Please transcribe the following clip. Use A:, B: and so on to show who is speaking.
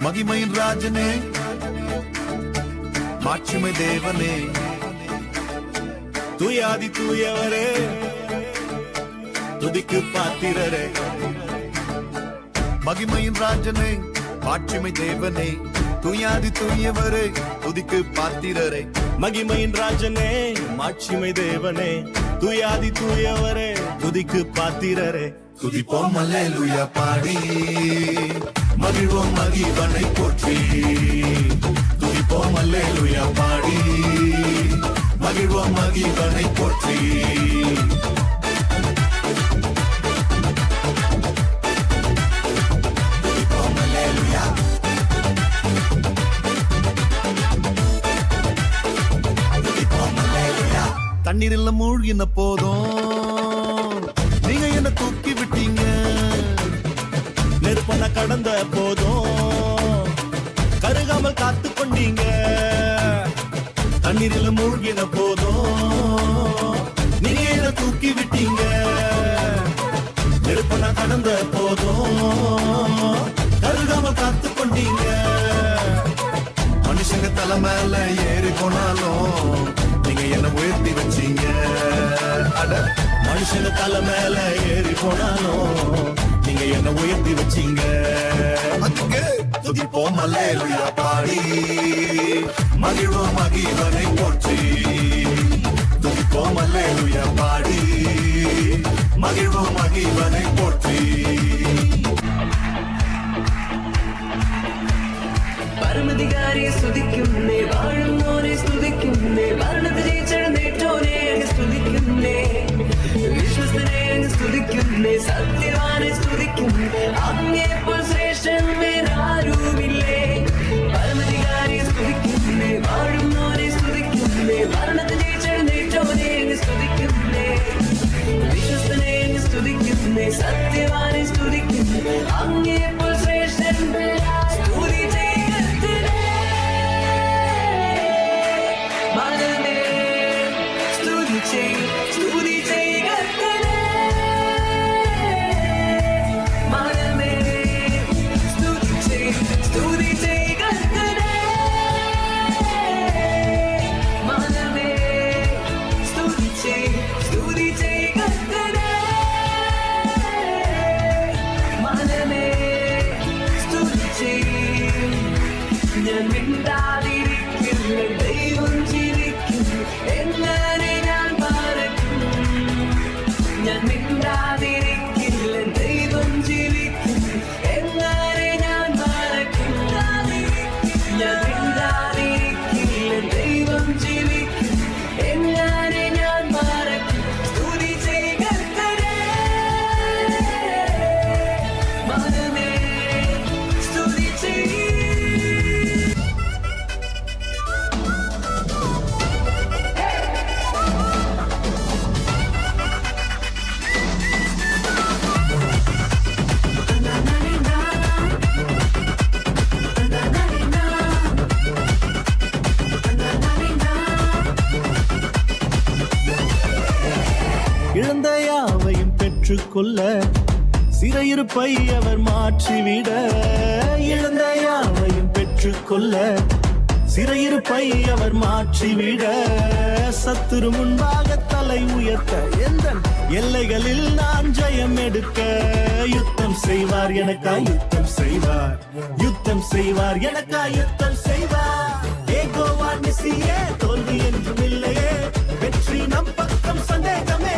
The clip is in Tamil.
A: மகிமையின் ராஜனே, மாட்சிமை தேவனே, தூயாதி தூயவரே, துதிக்கு பாத்திரரே. மகிமையின் ராஜனே, மாட்சிமை தேவனே, தூயாதி தூயவரே, துதிக்கு பாத்திரரே.
B: மகிமையின் ராஜனே, மாட்சிமை தேவனே, தூயாதி தூயவரே, துதிக்கு பாத்திரரே.
A: துதிப்போம் அல்லேலூயா பாடி, மகிழ்வோம் மகிழ்வனை போற்றி. துதிப்போம் அல்லேலூயா பாடி, மகிழ்வோம் மகிழ்வனை போற்றி. துதிப்போம் அல்லேலூயா, துதிப்போம் அல்லேலூயா. தண்ணீரில் மூழ்கின போதும் நீங்க என்ன தூக்கி விட்டீங்க.
B: நெருப்பன கடந்த போதும் கருகாமல் காத்து கொண்டீங்க.
A: தண்ணீரில் மூழ்கின போதும் நீங்க என்ன தூக்கி விட்டீங்க. நெருப்பன கடந்த போதும் கருகாமல் காத்து கொண்டீங்க. மனுஷங்க தலை மேல ஏறி போனாலும் நீங்க என்ன உயர்த்தி வச்சீங்க. அட
B: மனுஷங்க தலை மேல ஏறி போனாலும் நீங்க என்ன உயர்த்தி வச்சீங்க.
A: அதுக்கு துதிப்போம் அல்லேலூயா பாடி, மகிழ்வோம் மகிழ்வனை போற்றி. துதிப்போம் அல்லேலூயா பாடி, மகிழ்வோம் மகிழ்வனை போற்றி.
C: പരമധികാരിയെ സ്തുതിക്കുന്നേ, വാഴുന്നോനെ സ്തുതിക്കുന്നേ, മരണത്തെ ജയിച്ചെഴുന്നേറ്റോനെ അങ്ങ് സ്തുതിക്കുന്നേ, വിശ്വസ്തനെ അങ്ങ് സ്തുതിക്കുന്നേ, സത്യവാനെ സ്തുതിക്കുന്നേ, അങ്ങേപ്പോൾ ശ്രേഷ്ഠൻ വേറാരുമില്ലേ. പരമധികാരിയെ സ്തുതിക്കുന്നേ, വാഴുന്നോനെ സ്തുതിക്കുന്നേ, മരണത്തെ ജയിച്ചെഴുന്നേറ്റോനെ അങ്ങ് സ്തുതിക്കുന്നേ, വിശ്വസ്തനെ അങ്ങ് സ്തുതിക്കുന്നേ, സത്യവാനെ സ്തുതിക്കുന്നേ, അങ്ങേപ്പോൾ ശ്രേഷ്ഠൻ സ്തുതി ഞാൻ മിണ്ടാതിരിക്കില്ല, ദൈവം ജീവിക്കുന്നു, എങ്ങനെ ഞാൻ പാർക്കും. ഞാൻ മിണ്ടാതിരിക്കില്ല, ദൈവം ജീവിക്കുന്നു, എങ്ങനെ ഞാൻ പാർക്കും. ഞാൻ മിണ്ടാതിരിക്കില്ല, ദൈവം ജീവിക്കുന്നു, എങ്ങനെ ഞാൻ പാർക്കും. സ്തുതി ചെയ്യുക മനമേ, സ്തുതി ചെയ്യ.
B: இழந்த யாவையும் பெற்றுக்கொள்ள சிறையிருப்பை அவர் மாற்றிவிட. இழந்த யாவையும் பெற்றுக்கொள்ள சிறையிருப்பை அவர் மாற்றிவிட. சத்துரு முன்பாக தலை உயர்த்த எந்த எல்லைகளில் நான் ஜெயம் எடுக்க. யுத்தம் செய்வார் எனக்காய் யுத்தம் செய்வார், யுத்தம் செய்வார் எனக்காய் யுத்தம் செய்வார். ஏகோவா நிசியே, தோல்வி என்றும் இல்லையே, வெற்றி நம் பக்கம், சந்தேகமே